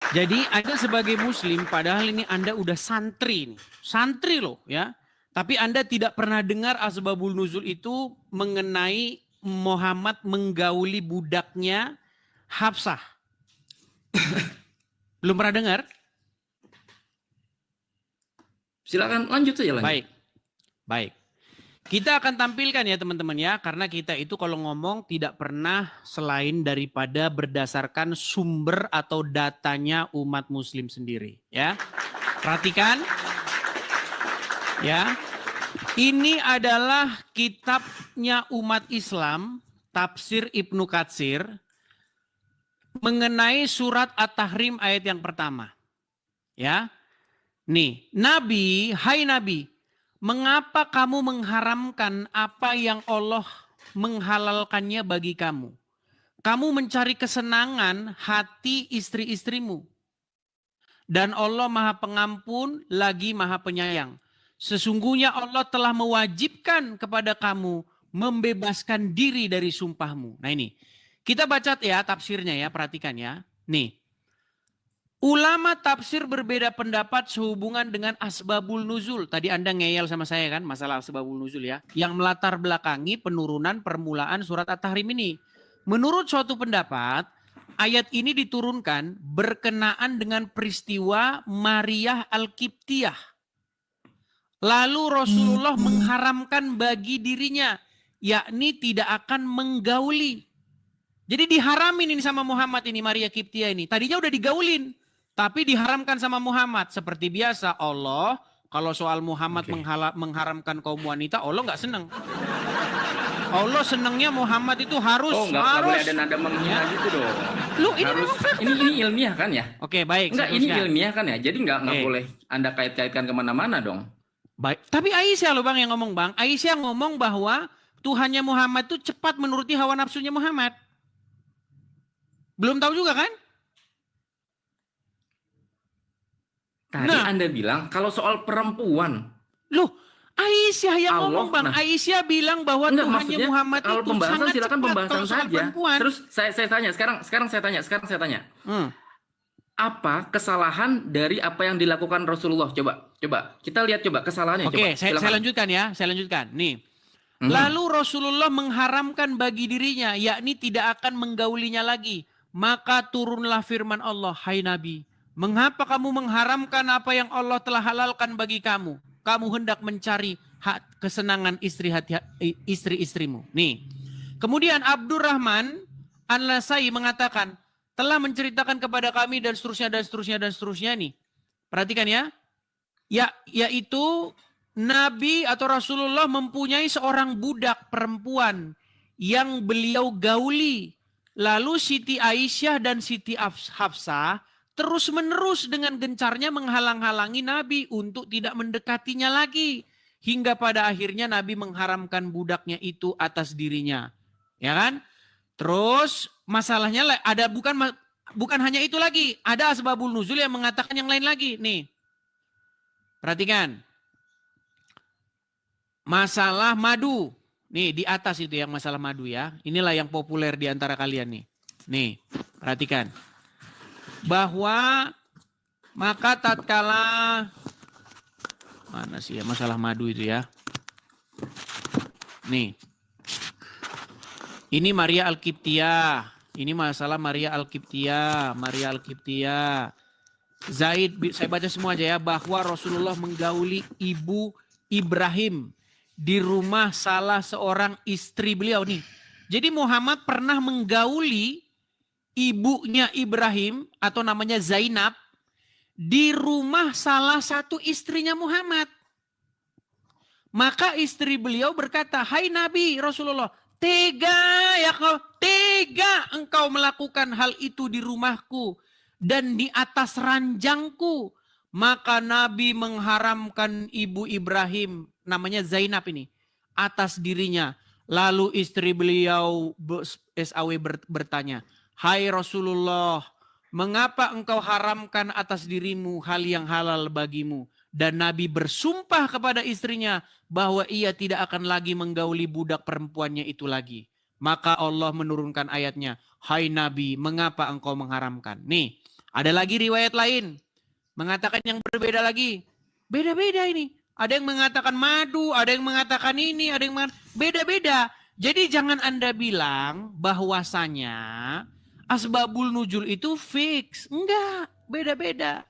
Jadi Anda sebagai muslim, padahal ini Anda udah santri nih. Santri loh ya. Tapi Anda tidak pernah dengar asbabul nuzul itu mengenai Muhammad menggauli budaknya Hafsah. Belum pernah dengar? Silakan lanjut saja lanjut. Baik. Baik. Kita akan tampilkan ya teman-teman ya, karena kita itu kalau ngomong tidak pernah selain daripada berdasarkan sumber atau datanya umat muslim sendiri ya. Perhatikan ya. Ini adalah kitabnya umat Islam, Tafsir Ibnu Katsir, mengenai surat At-Tahrim ayat yang pertama. Ya. Nih, Nabi, hai Nabi, mengapa kamu mengharamkan apa yang Allah menghalalkannya bagi kamu? Kamu mencari kesenangan hati istri-istrimu. Dan Allah Maha Pengampun lagi Maha Penyayang. Sesungguhnya Allah telah mewajibkan kepada kamu membebaskan diri dari sumpahmu. Nah ini, kita baca ya tafsirnya ya, perhatikan ya. Nih, ulama tafsir berbeda pendapat sehubungan dengan asbabul nuzul. Tadi Anda ngeyel sama saya kan masalah asbabul nuzul ya. Yang melatar belakangi penurunan permulaan surat At-Tahrim ini. Menurut suatu pendapat, ayat ini diturunkan berkenaan dengan peristiwa Maryah Al-Qibtiyah. Lalu Rasulullah mengharamkan bagi dirinya, yakni tidak akan menggauli. Jadi diharamin ini sama Muhammad ini, Maria Qibtiyah ini. Tadinya udah digaulin, tapi diharamkan sama Muhammad. Seperti biasa Allah, kalau soal Muhammad mengharamkan kaum wanita, Allah nggak senang. Allah senangnya Muhammad itu harus. Nggak boleh ada nada menghina gitu dong. Lu ini harus, ini ilmiah kan ya? Oke, baik. Enggak, ini ilmiah kan ya? Jadi nggak boleh Anda kait-kaitkan kemana-mana dong. Baik, tapi Aisyah loh Bang yang ngomong Bang. Aisyah ngomong bahwa Tuhannya Muhammad itu cepat menuruti hawa nafsunya Muhammad. Belum tahu juga kan? Tadi Anda bilang kalau soal perempuan. Loh, Aisyah yang ngomong Bang. Aisyah bilang bahwa Tuhannya Muhammad kalau itu pembahasan sangat silakan cepat pembahasan saja. Terus saya tanya, sekarang saya tanya. Apa kesalahan dari apa yang dilakukan Rasulullah? Coba kita lihat kesalahannya. Oke, saya lanjutkan ya, saya lanjutkan. Nih, lalu Rasulullah mengharamkan bagi dirinya, yakni tidak akan menggaulinya lagi. Maka turunlah firman Allah, hai Nabi, mengapa kamu mengharamkan apa yang Allah telah halalkan bagi kamu? Kamu hendak mencari hak kesenangan istri-istrimu. Nih, kemudian Abdurrahman An-Nasai mengatakan, telah menceritakan kepada kami dan seterusnya nih. Perhatikan ya. Yaitu Nabi atau Rasulullah mempunyai seorang budak perempuan yang beliau gauli. Lalu Siti Aisyah dan Siti Hafsah terus menerus dengan gencarnya menghalang-halangi Nabi untuk tidak mendekatinya lagi. Hingga pada akhirnya Nabi mengharamkan budaknya itu atas dirinya. Ya kan? Terus masalahnya ada bukan hanya itu lagi. Ada asbabul nuzul yang mengatakan yang lain lagi. Nih. Perhatikan. Masalah madu. Nih di atas itu yang masalah madu ya. Inilah yang populer di antara kalian nih. Nih, perhatikan. Bahwa maka tatkala mana sih ya masalah madu itu ya. Nih. Ini Maria Al-Qibtiyah. Ini masalah Maria Al-Qibtiyah. Zaid, saya baca semua aja ya. Bahwa Rasulullah menggauli ibu Ibrahim di rumah salah seorang istri beliau nih. Jadi Muhammad pernah menggauli ibunya Ibrahim atau namanya Zainab di rumah salah satu istrinya Muhammad. Maka istri beliau berkata, hai Nabi Rasulullah, tega engkau melakukan hal itu di rumahku dan di atas ranjangku. Maka Nabi mengharamkan ibu Ibrahim, namanya Zainab ini, atas dirinya. Lalu istri beliau SAW bertanya, hai Rasulullah, mengapa engkau haramkan atas dirimu hal yang halal bagimu? Dan Nabi bersumpah kepada istrinya bahwa ia tidak akan lagi menggauli budak perempuannya itu lagi. Maka Allah menurunkan ayatnya, hai Nabi, mengapa engkau mengharamkan? Nih, Ada lagi riwayat lain mengatakan yang berbeda lagi. Beda-beda ini. Ada yang mengatakan madu, ada yang mengatakan ini, ada yang beda-beda. Jadi jangan Anda bilang bahwasanya asbabul nuzul itu fix. Enggak, beda-beda.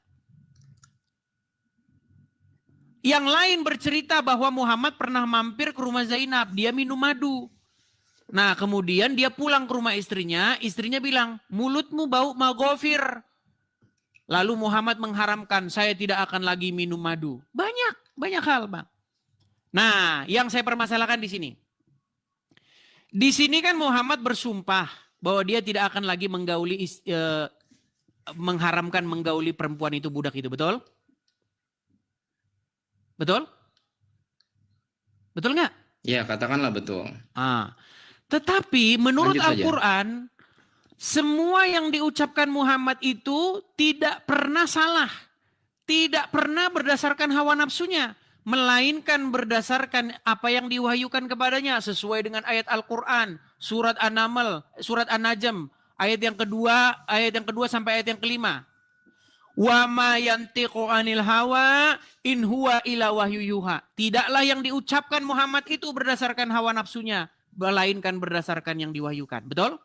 Yang lain bercerita bahwa Muhammad pernah mampir ke rumah Zainab, dia minum madu. Nah, kemudian dia pulang ke rumah istrinya bilang, mulutmu bau maghfir. Lalu Muhammad mengharamkan, saya tidak akan lagi minum madu. Banyak hal, Bang. Nah, yang saya permasalahkan di sini. Di sini kan Muhammad bersumpah bahwa dia tidak akan lagi mengharamkan menggauli perempuan itu, budak itu, betul? Betul? Betul nggak? Ya, katakanlah betul. Tetapi menurut Al-Quran, semua yang diucapkan Muhammad itu tidak pernah salah. Tidak pernah berdasarkan hawa nafsunya. Melainkan berdasarkan apa yang diwahyukan kepadanya sesuai dengan ayat Al-Quran. Surat An-Naml, surat An-Najm. Ayat yang kedua sampai ayat yang kelima. Wa ma yantiqu anil hawa in huwa illa wahyu yuha. Tidaklah yang diucapkan Muhammad itu berdasarkan hawa nafsunya. Melainkan berdasarkan yang diwahyukan. Betul?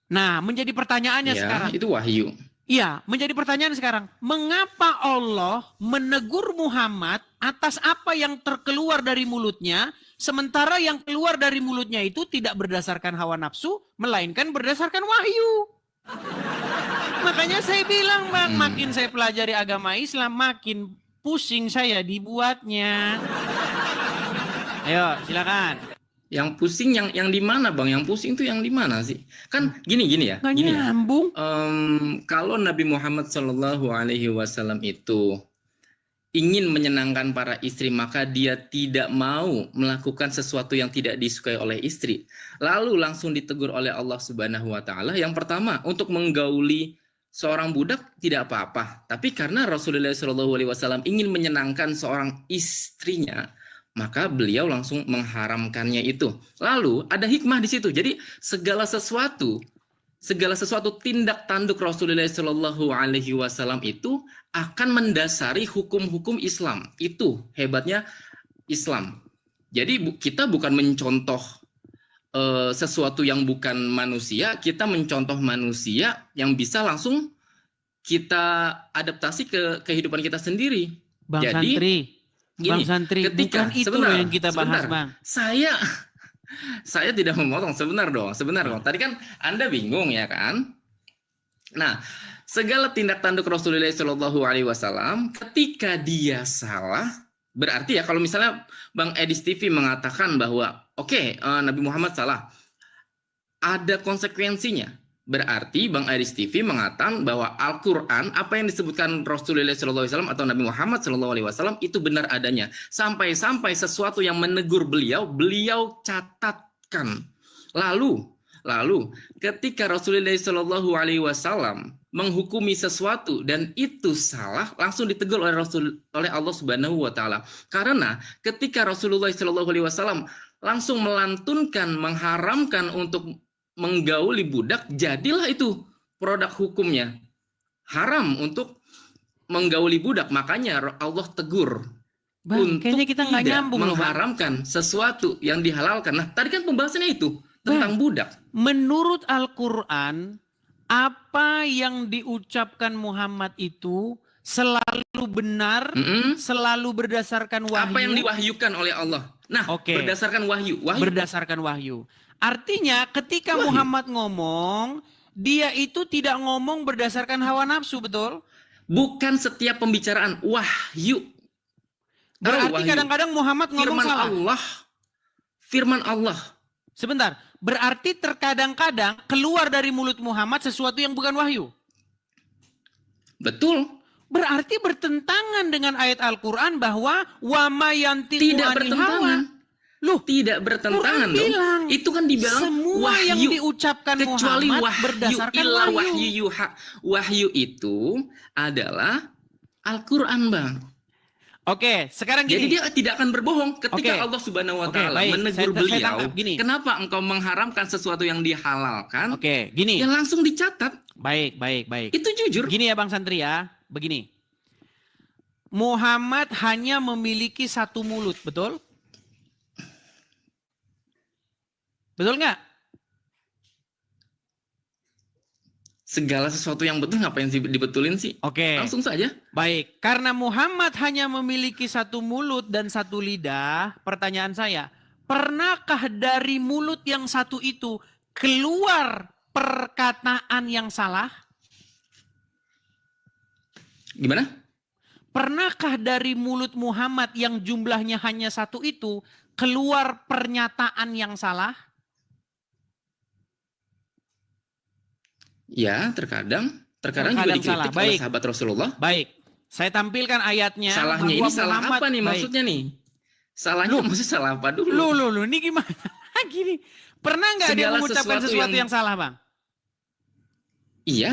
Nah, menjadi pertanyaannya sekarang. Itu wahyu. Iya, menjadi pertanyaan sekarang. Mengapa Allah menegur Muhammad atas apa yang terkeluar dari mulutnya, sementara yang keluar dari mulutnya itu tidak berdasarkan hawa nafsu, melainkan berdasarkan wahyu. Makanya saya bilang, Bang, makin saya pelajari agama Islam, makin pusing saya dibuatnya. Ayo, silakan. Yang pusing yang di mana, Bang? Yang pusing tuh yang di mana sih? Kan gini ya. Nggak nyambung. Kalau Nabi Muhammad SAW itu ingin menyenangkan para istri, maka dia tidak mau melakukan sesuatu yang tidak disukai oleh istri. Lalu langsung ditegur oleh Allah Subhanahu wa taala. Yang pertama, untuk menggauli seorang budak tidak apa-apa. Tapi karena Rasulullah SAW ingin menyenangkan seorang istrinya, maka beliau langsung mengharamkannya itu. Lalu ada hikmah di situ. Jadi segala sesuatu tindak tanduk Rasulullah SAW itu akan mendasari hukum-hukum Islam. Itu hebatnya Islam. Jadi kita bukan mencontoh sesuatu yang bukan manusia, kita mencontoh manusia yang bisa langsung kita adaptasi ke kehidupan kita sendiri. Bang Jadi, Santri, gini, Bang Santri, ketika, bukan itu loh yang kita bahas, Bang. Saya tidak memotong, sebentar dong. Tadi kan Anda bingung ya kan? Nah, segala tindak tanduk Rasulullah SAW ketika dia salah, berarti ya kalau misalnya Bang Edis TV mengatakan bahwa oke, Nabi Muhammad salah, ada konsekuensinya. Berarti Bang Edis TV mengatakan bahwa Al-Quran, apa yang disebutkan Rasulullah SAW atau Nabi Muhammad SAW itu benar adanya. Sampai-sampai sesuatu yang menegur beliau catatkan. Lalu ketika Rasulullah SAW menghukumi sesuatu dan itu salah, langsung ditegur oleh Allah Subhanahu wa taala. Karena ketika Rasulullah SAW langsung melantunkan, mengharamkan untuk menggauli budak, jadilah itu produk hukumnya. Haram untuk menggauli budak, makanya Allah tegur. Bang, kayaknya kita nggak nyambung loh, mengharamkan sesuatu yang dihalalkan. Nah, tadi kan pembahasannya itu tentang budak. Menurut Al-Quran, apa yang diucapkan Muhammad itu selalu benar, selalu berdasarkan wahyu. Apa yang diwahyukan oleh Allah. Nah, berdasarkan wahyu. Berdasarkan wahyu. Artinya ketika Muhammad ngomong, dia itu tidak ngomong berdasarkan hawa nafsu, betul? Bukan setiap pembicaraan, wahyu. Berarti kadang-kadang Muhammad ngomong salah. Firman Allah. Sebentar, berarti terkadang-kadang keluar dari mulut Muhammad sesuatu yang bukan wahyu. Betul. Berarti bertentangan dengan ayat Al-Quran bahwa wa ma yantiqu anil hawa. Loh, tidak bertentangan dong. Bilang, itu kan dibilang semua wahyu, yang diucapkan kecuali Muhammad berdasarkan wahyu. Wahyu itu adalah Al-Quran, Bang. Oke, sekarang Jadi gini. dia tidak akan berbohong ketika Oke. Allah Subhanahu wa Oke, taala baik. menegur Saya beliau. tangkap. Gini. Kenapa engkau mengharamkan sesuatu yang dihalalkan? Oke, gini. Ya langsung dicatat. Baik. Itu jujur. Begini ya Bang Santri ya. Begini. Muhammad hanya memiliki satu mulut, betul? Betul nggak? Segala sesuatu yang betul ngapain sih dibetulin sih? Oke. Langsung saja. Baik, karena Muhammad hanya memiliki satu mulut dan satu lidah, pertanyaan saya, pernahkah dari mulut yang satu itu keluar perkataan yang salah? Gimana? Pernahkah dari mulut Muhammad yang jumlahnya hanya satu itu keluar pernyataan yang salah? Ya, terkadang juga Terkadang dikritik salah. oleh Baik. sahabat Rasulullah. Baik, saya tampilkan ayatnya. Salahnya bahwa ini salah Muhammad- apa nih Baik. maksudnya nih? Salahnya maksudnya salah apa dulu? Lu, ini gimana? Gini, pernah nggak dia Segala mengucapkan sesuatu yang salah, Bang? Iya,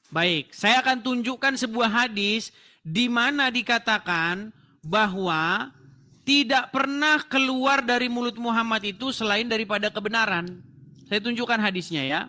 Baik, saya akan tunjukkan sebuah hadis di mana dikatakan bahwa tidak pernah keluar dari mulut Muhammad itu selain daripada kebenaran. Saya tunjukkan hadisnya ya.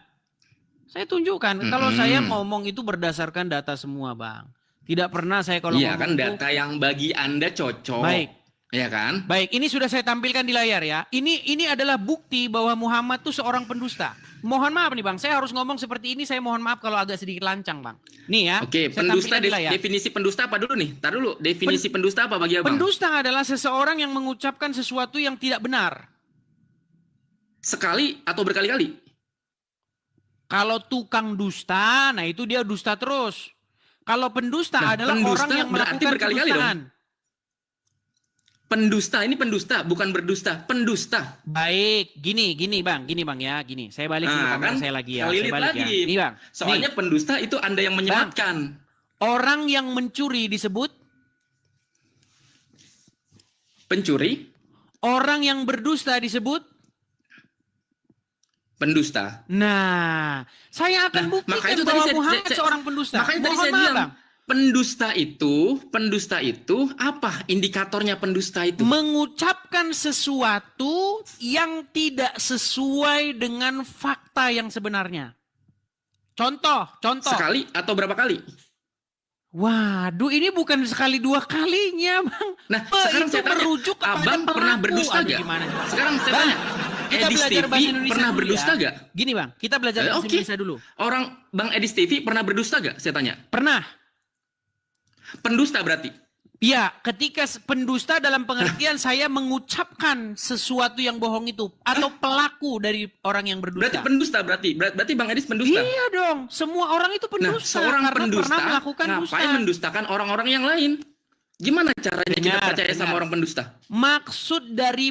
Saya tunjukkan. Kalau saya ngomong itu berdasarkan data semua, Bang. Tidak pernah saya kalau iya ngomong kan itu- data yang bagi Anda cocok. Baik. Ya kan? Baik, ini sudah saya tampilkan di layar ya. Ini adalah bukti bahwa Muhammad itu seorang pendusta. Mohon maaf nih Bang, saya harus ngomong seperti ini. Saya mohon maaf kalau agak sedikit lancang Bang. Nih ya. Oke, saya pendusta tampilkan di layar. definisi pendusta apa dulu nih? Tar dulu, definisi pendusta apa bagi Abang? Pendusta adalah seseorang yang mengucapkan sesuatu yang tidak benar. Sekali atau berkali-kali? Kalau tukang dusta, nah itu dia dusta terus. Kalau pendusta Nah, adalah pendusta orang yang berarti melakukan berkali-kali dong. kedustaan. Pendusta, ini pendusta, bukan berdusta. Pendusta. Baik, gini Bang ya, gini. Saya balik dulu Nah, kamera kan saya lagi ya. kali Saya balik lagi. ya. Nih Bang. Soalnya nih, pendusta itu Anda yang menyematkan. orang yang mencuri disebut, Pencuri, orang yang berdusta disebut. pendusta. Nah, saya akan Nah, buktikan maka itu bahwa tadi Muhammad saya- seorang pendusta. Makanya tadi Mohon saya maaf, bilang, Bang. pendusta itu apa indikatornya pendusta itu? Mengucapkan sesuatu yang tidak sesuai dengan fakta yang sebenarnya. Contoh. Sekali atau berapa kali? Waduh, ini bukan sekali dua kalinya, Bang. Nah, sekarang Itu saya tanya, merujuk kepada Abang pernah pelaku. berdusta Aduh, gak? gimana sih? Sekarang saya Bang, tanya, kita Edis belajar TV bahasa Indonesia pernah dulu berdusta ya. gak? Gini, Bang, kita belajar bahasa Oke. Indonesia dulu. Orang Bang Edis TV pernah berdusta gak? Saya tanya. Pernah. Pendusta berarti. Ya, ketika pendusta dalam pengertian saya mengucapkan sesuatu yang bohong itu atau pelaku dari orang yang Berarti berdusta. pendusta berarti Bang Edis pendusta. Iya dong, semua orang itu Nah, pendusta seorang karena pendusta pernah melakukan dusta. ngapain mendustakan orang-orang yang lain? Gimana caranya kita percaya sama dengar. orang pendusta? Maksud dari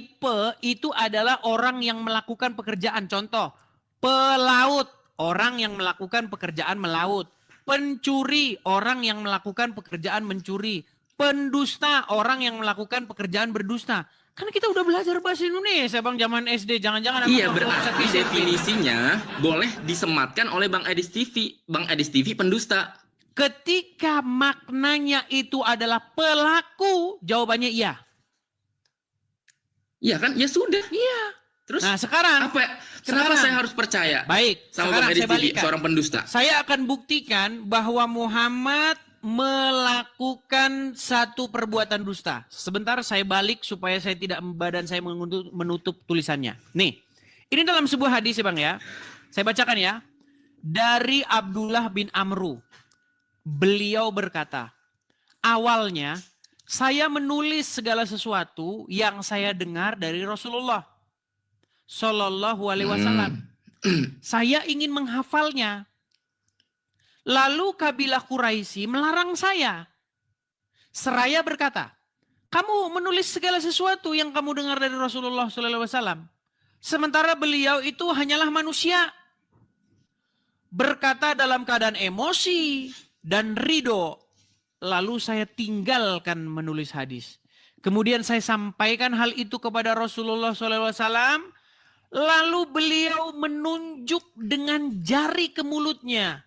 itu adalah orang yang melakukan pekerjaan. Contoh, pelaut, orang yang melakukan pekerjaan melaut. Pencuri, orang yang melakukan pekerjaan mencuri. Pendusta, orang yang melakukan pekerjaan berdusta. Kan kita udah belajar bahasa Indonesia Bang zaman SD. Jangan-jangan Iya, aku berarti definisinya boleh disematkan oleh Bang Edis TV. Bang Edis TV pendusta. ketika maknanya itu adalah pelaku, jawabannya iya. Iya kan? Ya sudah. Iya. Terus Nah, sekarang kenapa sekarang- saya harus percaya baik, sama sekarang Bang Edis saya TV, balikan. seorang pendusta? Saya akan buktikan bahwa Muhammad melakukan satu perbuatan dusta. Sebentar saya balik supaya saya tidak badan saya menutup tulisannya. Nih, ini dalam sebuah hadis ya Bang ya. Saya bacakan ya. Dari Abdullah bin Amru. Beliau berkata, awalnya saya menulis segala sesuatu yang saya dengar dari Rasulullah Shallallahu Alaihi Wasallam. Saya ingin menghafalnya. Lalu kabilah Quraisy melarang saya. Seraya berkata, kamu menulis segala sesuatu yang kamu dengar dari Rasulullah SAW. Sementara beliau itu hanyalah manusia. Berkata dalam keadaan emosi dan ridho. Lalu saya tinggalkan menulis hadis. Kemudian saya sampaikan hal itu kepada Rasulullah SAW. Lalu beliau menunjuk dengan jari ke mulutnya.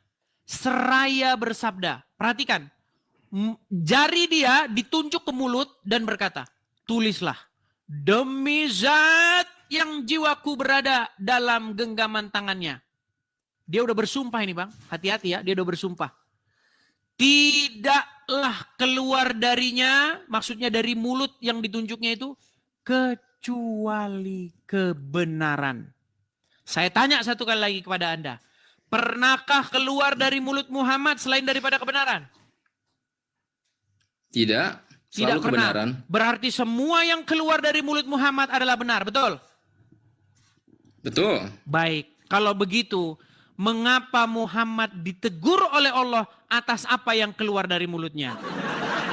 Seraya bersabda, perhatikan, Jari dia ditunjuk ke mulut dan berkata, tulislah, demi zat yang jiwaku berada dalam genggaman tangannya. Dia udah bersumpah ini bang, hati-hati ya, dia udah bersumpah. Tidaklah keluar darinya, maksudnya dari mulut yang ditunjuknya itu, kecuali kebenaran. Saya tanya satu kali lagi kepada Anda. Pernahkah keluar dari mulut Muhammad selain daripada kebenaran? Tidak, selalu Tidak pernah. kebenaran. Berarti semua yang keluar dari mulut Muhammad adalah benar, betul? Betul. Baik, kalau begitu, mengapa Muhammad ditegur oleh Allah atas apa yang keluar dari mulutnya?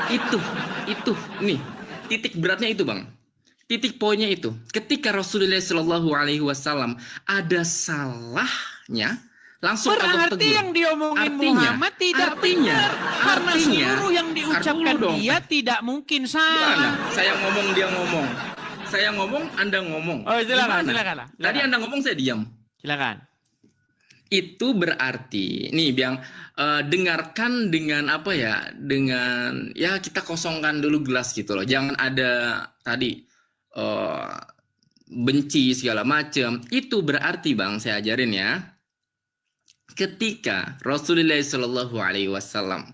Itu, nih, titik beratnya itu bang. Titik poinnya itu, ketika Rasulullah Shallallahu Alaihi Wasallam ada salahnya, langsung Allah Berarti tegur. yang diomongin Artinya, Muhammad tidak benar. Karena seluruh yang diucapkan dia tidak mungkin salah. Gimana? Saya ngomong, dia ngomong. Saya ngomong, Anda ngomong. Oh silakan, Gimana? silakan. Tadi Anda ngomong, saya diam. Silakan. Itu berarti, nih Biang, dengarkan dengan apa ya? Dengan, ya kita kosongkan dulu gelas gitu loh. Jangan ada tadi benci segala macam. Itu berarti bang, saya ajarin ya. Ketika Rasulullah Shallallahu Alaihi Wasallam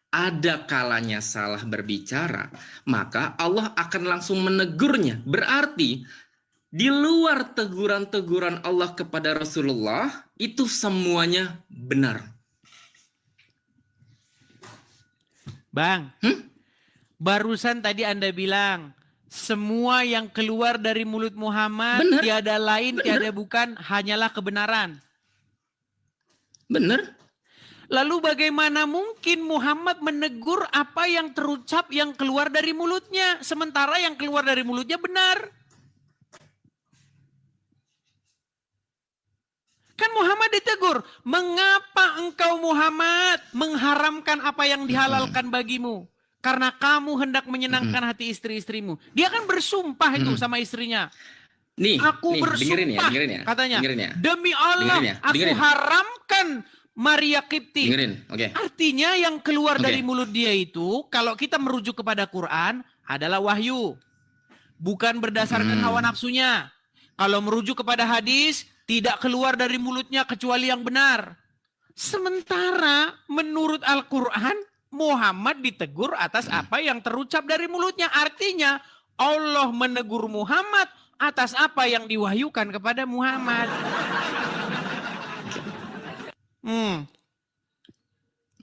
ada kalanya salah berbicara, maka Allah akan langsung menegurnya. Berarti di luar teguran-teguran Allah kepada Rasulullah itu semuanya benar. Bang, barusan tadi Anda bilang semua yang keluar dari mulut Muhammad Benar. tiada lain, Benar. tiada bukan, hanyalah kebenaran. Benar. Lalu bagaimana mungkin Muhammad menegur apa yang terucap yang keluar dari mulutnya, sementara yang keluar dari mulutnya benar? Kan Muhammad ditegur, mengapa engkau Muhammad mengharamkan apa yang dihalalkan bagimu? Karena kamu hendak menyenangkan hati istri-istrimu. Dia kan bersumpah itu sama istrinya. Nih, Aku nih, bersumpah, dengerin ya, katanya, dengerin ya. demi Allah, Dengerin ya, aku dengerin. haramkan Maria Kipti. Dengerin, oke. Artinya yang keluar Oke. dari mulut dia itu, kalau kita merujuk kepada Quran, adalah wahyu. Bukan berdasarkan hawa nafsunya. Kalau merujuk kepada hadis, tidak keluar dari mulutnya kecuali yang benar. Sementara menurut Al-Quran, Muhammad ditegur atas apa yang terucap dari mulutnya. Artinya Allah menegur Muhammad atas apa yang diwahyukan kepada Muhammad.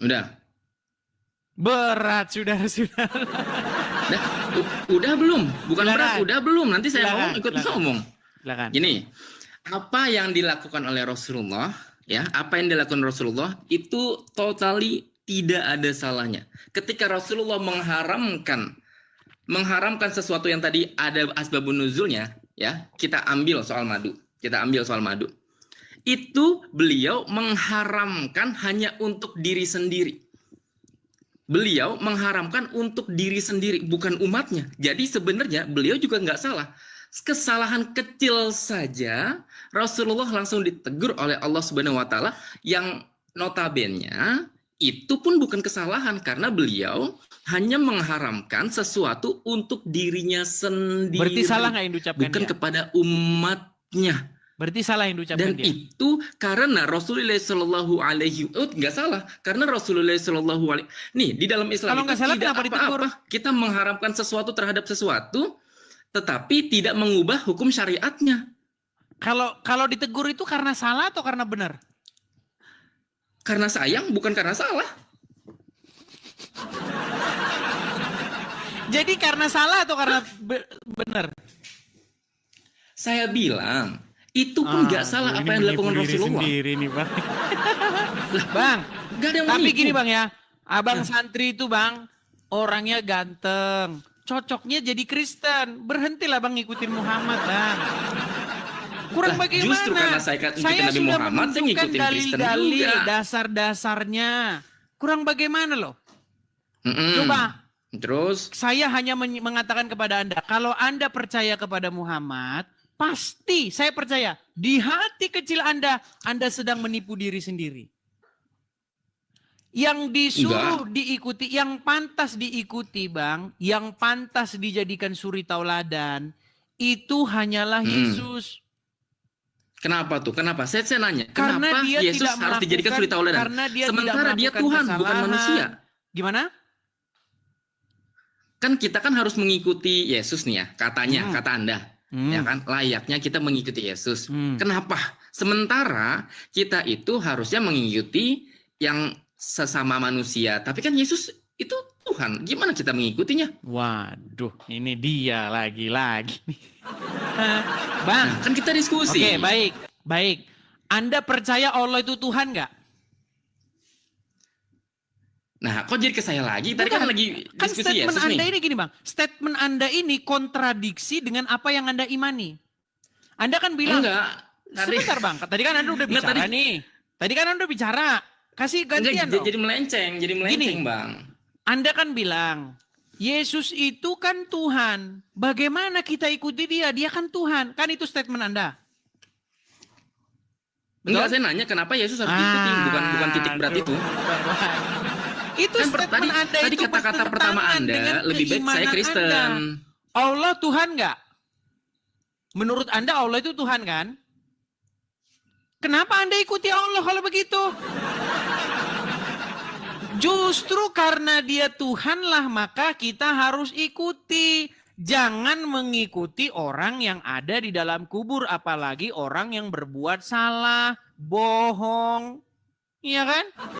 Udah. Berat, saudara-saudara. Nah, udah belum? Bukan Silakan. berat, udah belum? Nanti saya Silakan, ngomong, ikut silakan. ngomong. Silakan. Gini, apa yang dilakukan oleh Rasulullah, ya, apa yang dilakukan Rasulullah itu totally tidak ada salahnya. Ketika Rasulullah mengharamkan sesuatu yang tadi ada asbabun nuzulnya, ya, kita ambil soal madu. Itu beliau mengharamkan hanya untuk diri sendiri. Beliau mengharamkan untuk diri sendiri, bukan umatnya. Jadi sebenarnya beliau juga nggak salah. Kesalahan kecil saja Rasulullah langsung ditegur oleh Allah Subhanahu wa taala yang notabene itu pun bukan kesalahan karena beliau hanya mengharamkan sesuatu untuk dirinya sendiri. Berarti salah nggak yang diucapkan bukan dia? kepada umatnya. Berarti salah yang diucapkan Dan dia. itu karena Rasulullah Shallallahu Alaihi nggak salah karena Rasulullah Shallallahu Alaihi nih di dalam Islam Kalau itu nggak salah, tidak kenapa ditegur? apa-apa kita mengharapkan sesuatu terhadap sesuatu tetapi tidak mengubah hukum syariatnya. Kalau ditegur itu karena salah atau karena benar? Karena sayang bukan karena salah. Jadi karena salah atau karena benar? Saya bilang itu pun nggak salah apa yang dilakukan Rasulullah. Sendiri nih bang. Bang, Nggak ada yang tapi menipu. gini bang ya, abang santri itu bang orangnya ganteng, cocoknya jadi Kristen, berhentilah bang ngikutin Muhammad bang. Kurang Lah, bagaimana? justru karena saya ngikutin Nabi sudah Muhammad, saya menunjukkan ngikutin Kristen dalil-dalil juga. dasar-dasarnya. Kurang bagaimana loh? Mm-mm. Coba. Terus Saya hanya mengatakan kepada Anda, kalau Anda percaya kepada Muhammad, pasti saya percaya di hati kecil Anda sedang menipu diri sendiri. Yang disuruh Enggak. diikuti, yang pantas diikuti Bang, yang pantas dijadikan suri tauladan, itu hanyalah Yesus. Kenapa tuh? Kenapa? Saya nanya, Karena kenapa dia Yesus tidak harus dijadikan suri tauladan? karena dia tidak Sementara dia melakukan Tuhan, bukan kesalahan. manusia. Gimana? Kan kita kan harus mengikuti Yesus nih ya, katanya, kata Anda. Ya kan, layaknya kita mengikuti Yesus. Kenapa? Sementara kita itu harusnya mengikuti yang sesama manusia. Tapi kan Yesus itu Tuhan. Gimana kita mengikutinya? Waduh, ini dia lagi-lagi. Bang, Nah, kan kita diskusi. Oke, baik. Anda percaya Allah itu Tuhan nggak? Nah, kok jadi ke saya lagi? Tadi kan lagi Kan diskusi statement Yesus Anda nih. ini gini Bang, statement Anda ini kontradiksi dengan apa yang Anda imani. Anda kan bilang, Enggak. sebentar Bang, tadi kan Anda udah Enggak, bicara tadi- nih. Tadi kan Anda udah bicara, kasih gantian Enggak, dong. jadi melenceng, Gini. Bang. Anda kan bilang, Yesus itu kan Tuhan. Bagaimana kita ikuti dia? Dia kan Tuhan. Kan itu statement Anda. Enggak, saya nanya kenapa Yesus harus diikuti, bukan titik berat itu. Itu Kan statement Anda tadi itu kata-kata pertama bertentangan Anda dengan lebih baik saya keimanan Kristen. Anda. Allah Tuhan nggak? Menurut Anda Allah itu Tuhan kan? Kenapa Anda ikuti Allah kalau begitu? Justru karena dia Tuhanlah maka kita harus ikuti. Jangan mengikuti orang yang ada di dalam kubur. Apalagi orang yang berbuat salah, bohong. Iya kan?